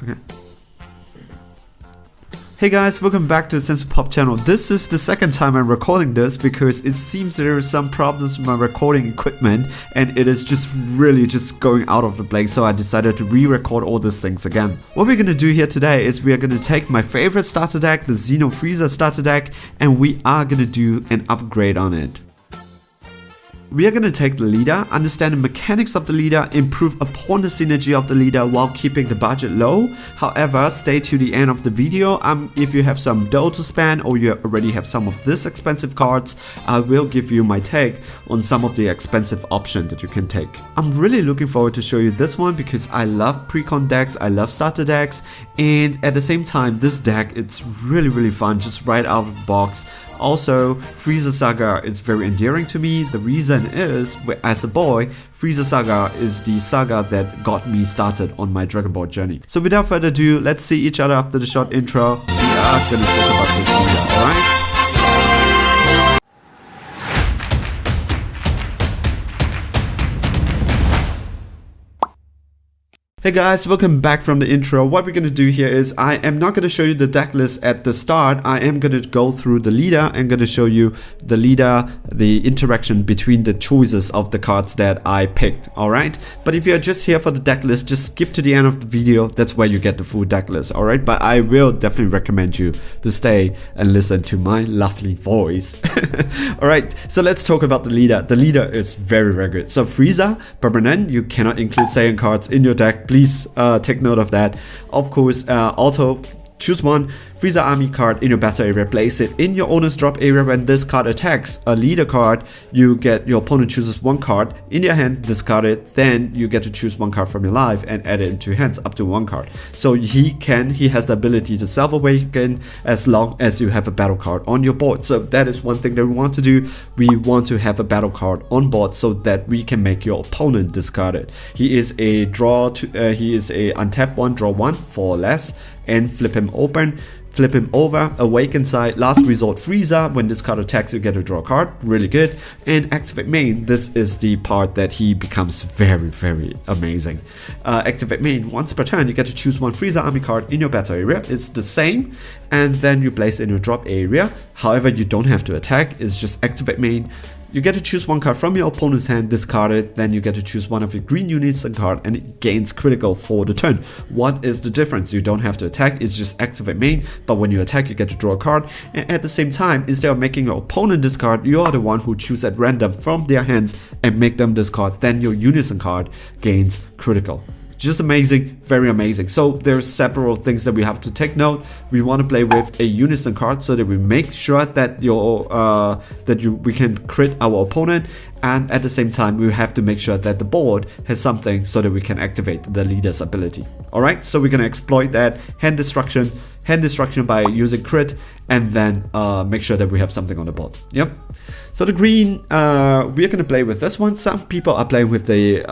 Okay. Hey guys, welcome back to the Sense Pop channel. This is the second time I'm recording this because it seems there are some problems with my recording equipment and it is just really just going out of the place, so I decided to re-record all these things again. What we're gonna do here today is we are gonna take my favorite starter deck, the Xeno Freezer starter deck, and we are gonna do an upgrade on it. We are going to take the leader, understand the mechanics of the leader, improve upon the synergy of the leader while keeping the budget low. However, stay to the end of the video. If you have some dough to spend or you already have some of these expensive cards, I will give you my take on some of the expensive options that you can take. I'm really looking forward to show you this one because I love pre-con decks, I love starter decks, and at the same time this deck, it's really fun just right out of the box. Also, Freezer Saga is very endearing to me. The reason is, as a boy, Freezer Saga is the saga that got me started on my Dragon Ball journey. So without further ado, let's see each other after the short intro. We are gonna talk about this leader, alright? Hey guys, welcome back from the intro. What we're going to do here is I am not going to show you the deck list at the start. I am going to go through the leader and going to show you the leader, the interaction between the choices of the cards that I picked, alright? But if you're just here for the deck list, just skip to the end of the video. That's where you get the full deck list, alright? But I will definitely recommend you to stay and listen to my lovely voice. Alright, so let's talk about the leader. The leader is very good. So Frieza, permanent, you cannot include Saiyan cards in your deck. Please take note of that. Of course, auto, choose one Frieza army card in your battle area, place it in your owner's drop area. When this card attacks a leader card, you get your opponent chooses one card in their hand, discard it, then you get to choose one card from your life and add it into your hands up to one card. So he has the ability to self-awaken as long as you have a battle card on your board. So that is one thing that we want to do. We want to have a battle card on board so that we can make your opponent discard it. He is a he is a untap one, draw one for less, and flip him open. Flip him over, awaken side, last resort Frieza. When this card attacks, you get to draw a card, really good. And activate main, this is the part that he becomes very amazing. Activate main, once per turn, you get to choose one Frieza army card in your battle area. It's the same, and then you place it in your drop area. However, you don't have to attack, it's just activate main. You get to choose one card from your opponent's hand, discard it, then you get to choose one of your green units and card, and it gains critical for the turn. What is the difference? You don't have to attack, it's just activate main, but when you attack you get to draw a card, and at the same time, instead of making your opponent discard, you are the one who chooses at random from their hands and make them discard, then your unison card gains critical. Just amazing, very amazing. So there's several things that we have to take note. We want to play with a unison card so that we make sure that we can crit our opponent, and at the same time we have to make sure that the board has something so that we can activate the leader's ability. Alright, so we're gonna exploit that hand destruction by using crit, and then make sure that we have something on the board. Yep. So the green, we're gonna play with this one. Some people are playing with the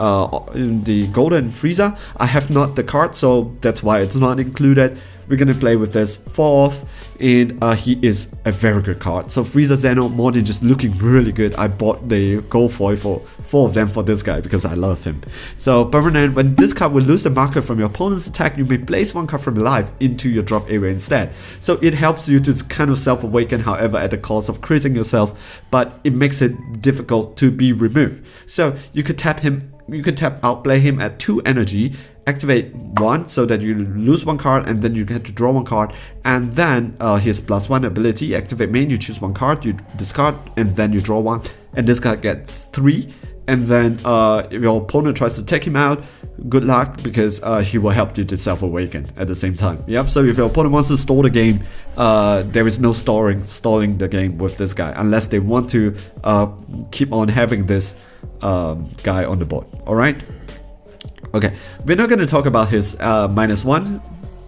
golden Frieza. I have not the card, so that's why it's not included. We're gonna play with this 4th, and he is a very good card. So Frieza Zeno, more than just looking really good, I bought the gold foil for 4 of them for this guy because I love him. So permanent, when this card will lose the marker from your opponent's attack, you may place one card from your life into your drop area instead. So it helps you to kind of self-awaken, however at the cost of critting yourself, but it makes it difficult to be removed. So you could tap him, you could outplay him at 2 energy, activate 1 so that you lose 1 card, and then you get to draw 1 card, and then his +1 ability, activate main, you choose 1 card, you discard, and then you draw 1, and this card gets 3. And then if your opponent tries to take him out, good luck, because he will help you to self-awaken at the same time. Yep. So if your opponent wants to stall the game, there is no stalling the game with this guy unless they want to keep on having this guy on the board. Alright. Okay, we're not going to talk about his -1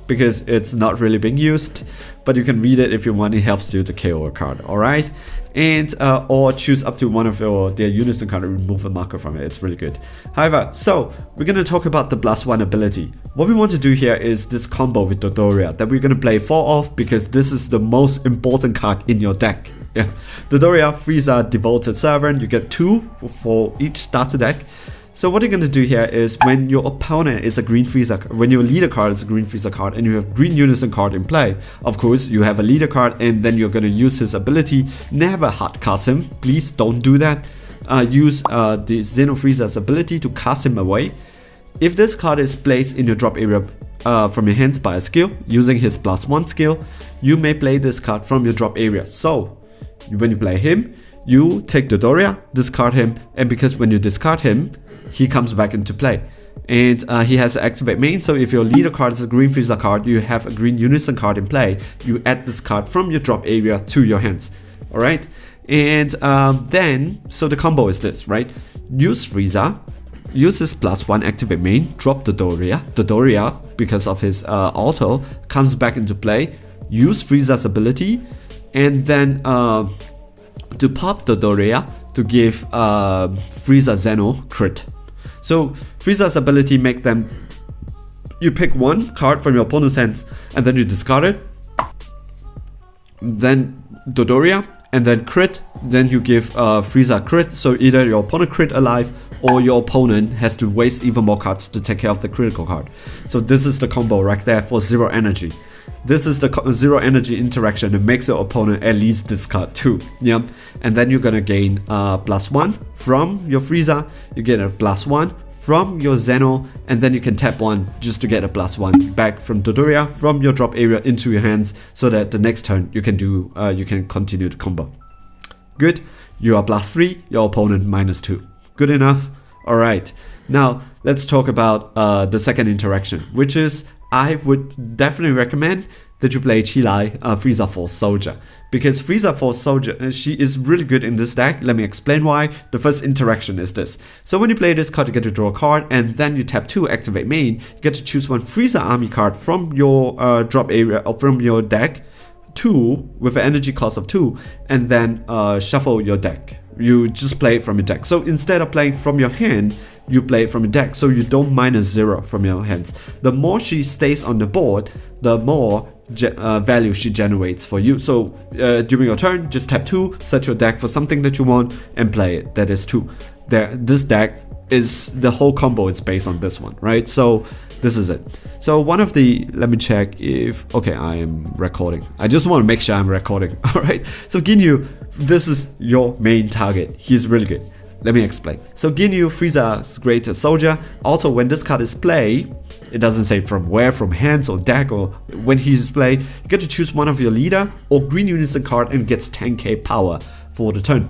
because it's not really being used, but you can read it if you want. It helps you to KO a card, alright? And or choose up to one of their unison card and remove a marker from it. It's really good. However, so we're going to talk about the +1 ability. What we want to do here is this combo with Dodoria that we're going to play 4 of, because this is the most important card in your deck. Yeah, Dodoria, Frieza, Devoted Servant. You get 2 for each starter deck. So what you're gonna do here is when your opponent is a green Frieza, when your leader card is a green Frieza card and you have green Unison card in play, of course you have a leader card and then you're gonna use his ability. Never hard cast him, please don't do that. Use the Xeno Frieza's ability to cast him away. If this card is placed in your drop area from your hands by a skill, using his +1 skill, you may play this card from your drop area. So when you play him, you take Dodoria, discard him, and because when you discard him, he comes back into play. And he has an activate main, so if your leader card is a green Frieza card, you have a green Unison card in play, you add this card from your drop area to your hands. Alright? And then, so the combo is this, right? Use Frieza, use his +1 activate main, drop Dodoria. Dodoria, because of his auto, comes back into play. Use Frieza's ability, and then to pop Dodoria to give Frieza Xeno crit. So Frieza's ability make them, you pick one card from your opponent's hands and then you discard it, then Dodoria, and then crit, then you give Frieza crit, so either your opponent crit alive or your opponent has to waste even more cards to take care of the critical card. So this is the combo right there for 0 energy. This is the 0 energy interaction that makes your opponent at least discard 2. Yeah, and then you're gonna gain +1 from your Frieza, you get a +1 from your Xeno, and then you can tap 1 just to get a +1 back from Dodoria from your drop area into your hands, so that the next turn you can do you can continue the combo. Good, you are +3, your opponent -2. Good enough. All right, now let's talk about the second interaction, which is I would definitely recommend that you play Cheelai Frieza Force Soldier, because Frieza Force Soldier, she is really good in this deck. Let me explain why. The first interaction is this. So when you play this card, you get to draw a card, and then you tap 2, activate main. You get to choose one Frieza army card from your drop area or from your deck, 2 with an energy cost of 2, and then shuffle your deck. You just play it from your deck. So instead of playing from your hand, you play it from your deck, so you don't -0 from your hands. The more she stays on the board, the more value she generates for you. So during your turn, just tap 2, set your deck for something that you want, and play it. That is 2. This deck is, the whole combo is based on this one, right? So this is it. So one of the, let me check if, okay, I am recording. I just want to make sure I'm recording. All right. So Ginyu, this is your main target. He's really good. Let me explain. So Ginyu, Frieza's great soldier. Also, when this card is played, it doesn't say from where, from hands or deck, or when he's played, you get to choose one of your leader or green Unison card and gets 10k power for the turn.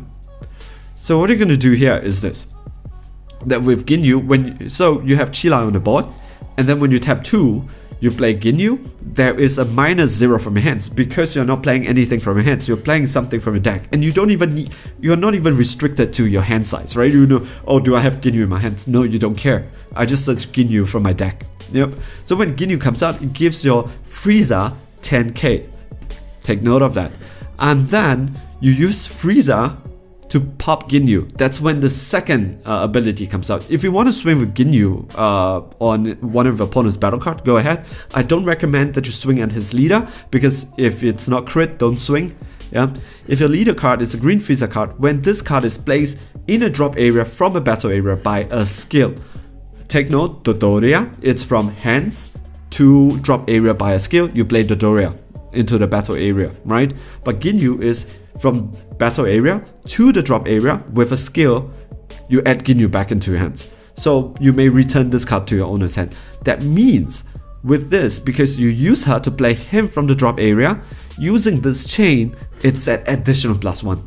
So what you're going to do here is this. That with Ginyu, so you have Cheelai on the board, and then when you tap 2, you play Ginyu, there is a -0 from your hands, because you're not playing anything from your hands, you're playing something from your deck, and you don't even need, you're not even restricted to your hand size, right? You know, oh, do I have Ginyu in my hands? No, you don't care. I just search Ginyu from my deck. Yep. So when Ginyu comes out, it gives your Frieza 10k. Take note of that. And then you use Frieza to pop Ginyu. That's when the second ability comes out. If you want to swing with Ginyu on one of your opponent's battle card, go ahead. I don't recommend that you swing at his leader, because if it's not crit, don't swing. Yeah. If your leader card is a green Frieza card, when this card is placed in a drop area from a battle area by a skill, take note, Dodoria, it's from hands to drop area by a skill, you play Dodoria into the battle area, right? But Ginyu is from battle area to the drop area with a skill, you add Ginyu back into your hands. So you may return this card to your owner's hand. That means with this, because you use her to play him from the drop area, using this chain, it's an additional +1.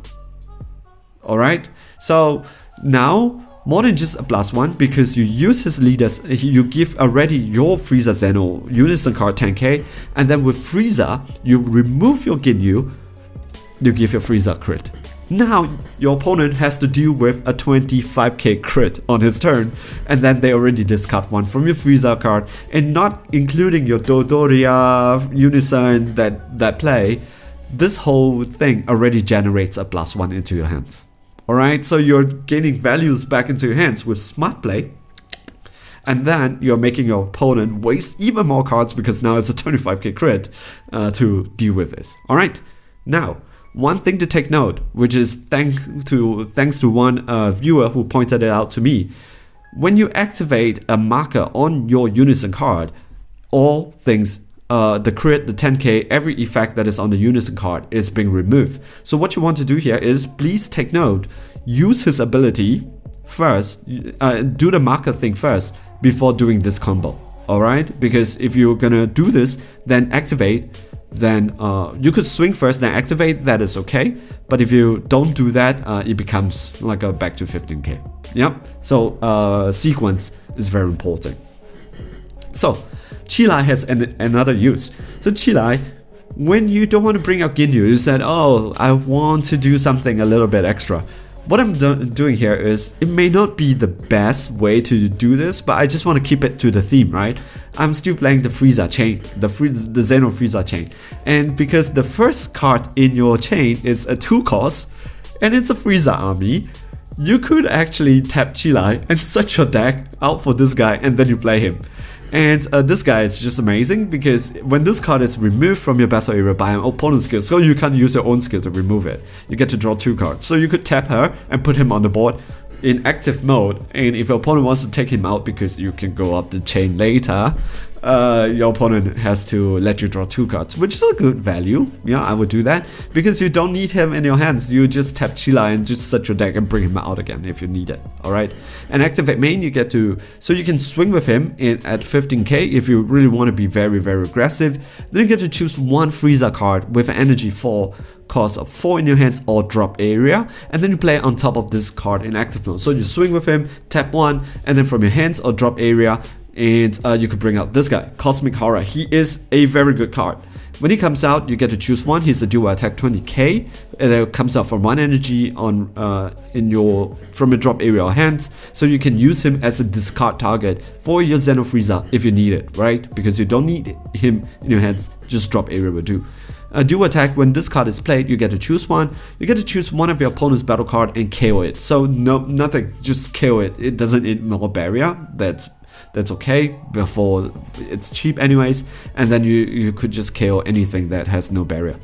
Alright? So now, more than just a +1, because you use his leaders, you give already your Frieza Xeno Unison card 10k, and then with Frieza, you remove your Ginyu, you give your Frieza crit. Now your opponent has to deal with a 25k crit on his turn, and then they already discard 1 from your Frieza card, and not including your Dodoria Unison that play, this whole thing already generates a +1 into your hands. Alright, so you're gaining values back into your hands with smart play, and then you're making your opponent waste even more cards, because now it's a 25k crit to deal with this. Alright, now one thing to take note, which is thanks to one viewer who pointed it out to me. when you activate a marker on your Unison card, all things, the crit, the 10k, every effect that is on the Unison card is being removed. So what you want to do here is, please take note, use his ability first, do the marker thing first before doing this combo. Alright, because if you're gonna do this, then activate, then you could swing first, then activate, that is okay. But if you don't do that, it becomes like a back to 15k. Yep, so sequence is very important. So Cheelai has another use. So Cheelai, when you don't want to bring out Ginyu, you said, oh, I want to do something a little bit extra. What I'm doing here is, it may not be the best way to do this, but I just want to keep it to the theme, right? I'm still playing the Frieza chain, the Xeno Frieza chain. And because the first card in your chain is a 2-cost, and it's a Frieza army, you could actually tap Cheelai and set your deck out for this guy, and then you play him. And this guy is just amazing, because when this card is removed from your battle area by an opponent's skill, so you can't use your own skill to remove it, you get to draw 2 cards. So you could tap her and put him on the board in active mode, and if your opponent wants to take him out because you can go up the chain later, your opponent has to let you draw 2 cards, which is a good value. Yeah, I would do that, because you don't need him in your hands. You just tap Cheelai and just set your deck and bring him out again if you need it. Alright, and activate main, you get to, so you can swing with him at 15k if you really want to be very, very aggressive. Then you get to choose one Frieza card with an energy 4 cost of 4 in your hands or drop area, and then you play on top of this card in active mode. So you swing with him, tap 1, and then from your hands or drop area, and you could bring out this guy, Cosmic Horror. He is a very good card. When he comes out, you get to choose one. He's a dual attack 20k, and it comes out from 1 energy on from your drop area or hands. So you can use him as a discard target for your Xeno Frieza if you need it, right? Because you don't need him in your hands, just drop area will do. A dual attack, when this card is played, you get to choose one. You get to choose one of your opponent's battle card and KO it. So nothing, just KO it. It doesn't ignore barrier. That's okay, before it's cheap anyways, and then you could just KO anything that has no barrier.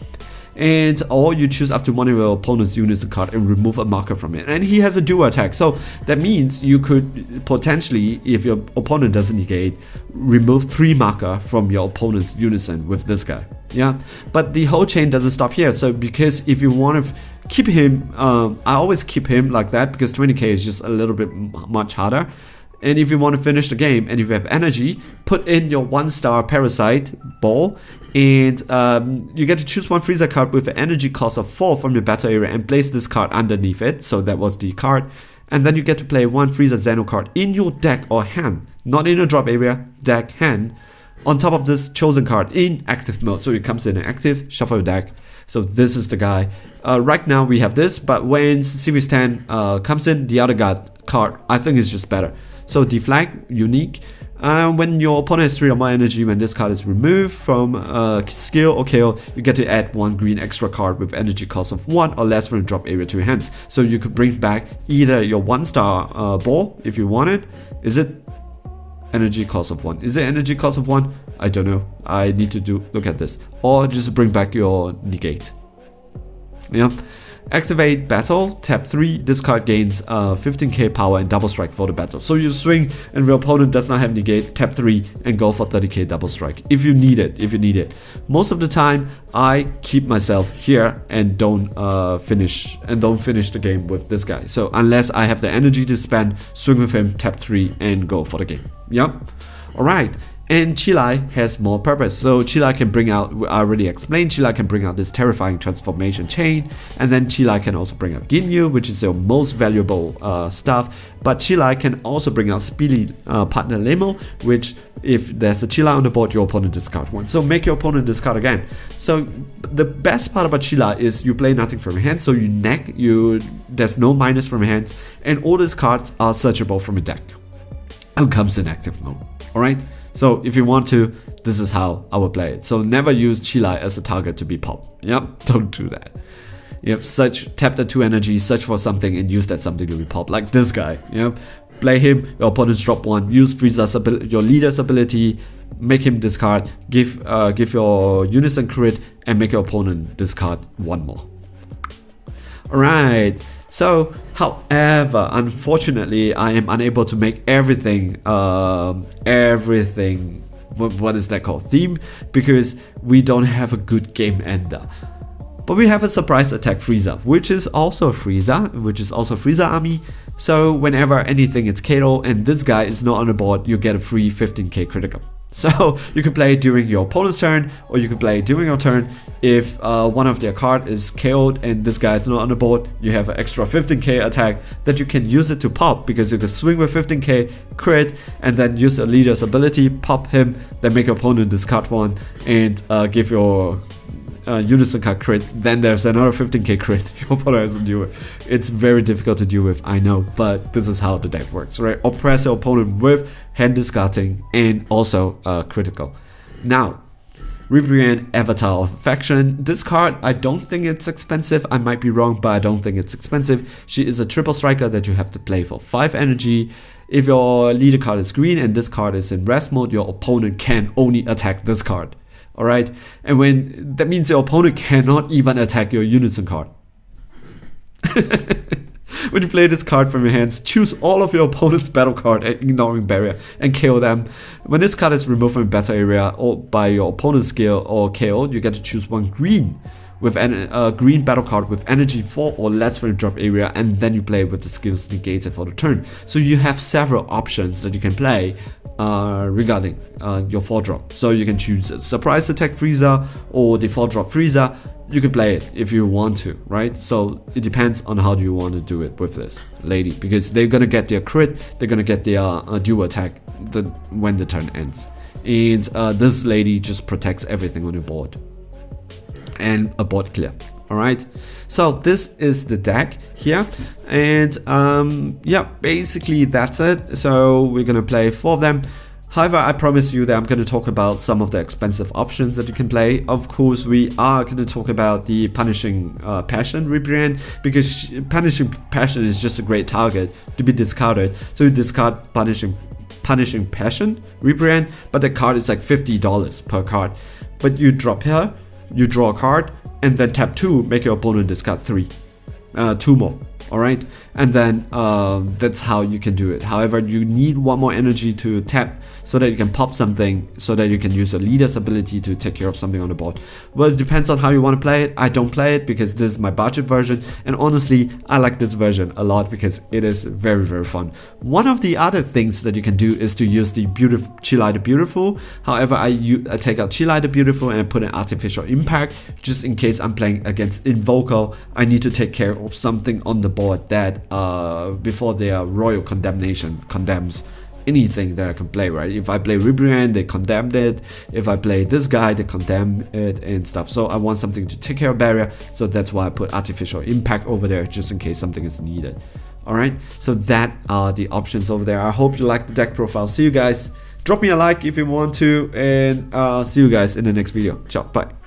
And or you choose up to one of your opponent's units card and remove a marker from it. And he has a dual attack, so that means you could potentially, if your opponent doesn't negate, remove 3 marker from your opponent's unison with this guy. Yeah, but the whole chain doesn't stop here. So because if you want to keep him, I always keep him like that, because 20k is just a little bit much harder. And if you want to finish the game and if you have energy, put in your 1-star Parasite Ball, and you get to choose one Frieza card with an energy cost of 4 from your battle area and place this card underneath it. So that was the card. And then you get to play one Frieza Xeno card in your deck or hand, not in your drop area, deck, hand, on top of this chosen card in active mode. So it comes in active, shuffle your deck. So this is the guy. Right now we have this, but when Series 10 comes in, the other card I think is just better. So deflag, unique. When your opponent has 3 or more energy, when this card is removed from skill or KO, you get to add 1 green extra card with energy cost of 1 or less from the drop area to your hands. So you could bring back either your 1-star ball if you want it. Is it energy cost of 1? Is it energy cost of 1? I don't know. I need to look at this. Or just bring back your negate. Yeah. Activate battle, tap 3, this card gains 15k power and double strike for the battle. So you swing and your opponent does not have negate, tap 3 and go for 30k double strike if you need it, Most of the time I keep myself here and don't finish the game with this guy. So unless I have the energy to spend, swing with him, tap 3 and go for the game. Yep. Alright. And Cheelai has more purpose. So Cheelai can bring out, I already explained, Cheelai can bring out this terrifying transformation chain, and then Cheelai can also bring out Ginyu, which is your most valuable stuff. But Cheelai can also bring out Speedy Partner Limo, which if there's a Cheelai on the board, your opponent discard 1. So make your opponent discard again. So the best part about Cheelai is you play nothing from your hand, so you neck, there's no minus from your hands, and all these cards are searchable from your deck. And comes in active mode. Alright? So if you want to, this is how I would play it. So never use Cheelai as a target to be popped. Yep, don't do that. You have tap the 2 energy, search for something and use that something to be popped. Like this guy. Yep. Play him, your opponent's drop 1, use Frieza's ability, your leader's ability, make him discard, give your unison crit and make your opponent discard 1 more. Alright. So, however, unfortunately, I am unable to make everything, what is that called, theme, because we don't have a good game ender. But we have a surprise attack Frieza, which is also Frieza army. So whenever anything is KO and this guy is not on the board, you get a free 15k critical. So you can play during your opponent's turn, or you can play during your turn. If one of their card is KO'd and this guy is not on the board, you have an extra 15k attack that you can use it to pop, because you can swing with 15k, crit, and then use a leader's ability, pop him, then make your opponent discard one, and give your unison card crit. Then there's another 15k crit your opponent has to deal with. It's very difficult to deal with, I know, but this is how the deck works, right? Oppress your opponent with hand discarding and also critical. Now, Ribrianne, Avatar of Affection. This card, I don't think it's expensive. I might be wrong, but I don't think it's expensive. She is a triple striker that you have to play for 5 energy. If your leader card is green and this card is in rest mode, your opponent can only attack this card. Alright, and when that means your opponent cannot even attack your unison card. When you play this card from your hands, choose all of your opponent's battle card and ignoring barrier and KO them. When this card is removed from battle area or by your opponent's skill or KO, you get to choose one green with a green battle card with energy 4 or less from the drop area, and then you play with the skills negated for the turn. So you have several options that you can play regarding your 4-drop. So you can choose a surprise attack Frieza or the 4-drop Frieza. You can play it if you want to, right? So it depends on how do you want to do it with this lady, because they're gonna get their crit, they're gonna get their dual attack when the turn ends, and this lady just protects everything on your board and a board clear. All right, so this is the deck here, and yeah, basically that's it. So we're gonna play 4 of them. However, I promise you that I'm going to talk about some of the expensive options that you can play. Of course, we are going to talk about the Punishing Passion rebrand, because Punishing Passion is just a great target to be discarded. So you discard Punishing Passion rebrand, but the card is like $50 per card. But you drop her, you draw a card, and then tap 2, make your opponent discard 2 more. Alright, and then that's how you can do it. However, you need 1 more energy to tap so that you can pop something, so that you can use a leader's ability to take care of something on the board. Well, it depends on how you want to play it. I don't play it because this is my budget version, and honestly, I like this version a lot because it is very, very fun. One of the other things that you can do is to use the Cheelai the Beautiful. However, I take out Cheelai the Beautiful and put an Artificial Impact, just in case I'm playing against Invoker. I need to take care of something on the board that before their Royal Condemnation condemns anything that I can play, right? If I play Ribrianne, they condemned it. If I play this guy, they condemn it and stuff. So I want something to take care of barrier, so that's why I put Artificial Impact over there, just in case something is needed. Alright, so that are the options over there. I hope you like the deck profile. See you guys. Drop me a like if you want to, and see you guys in the next video. Ciao, bye.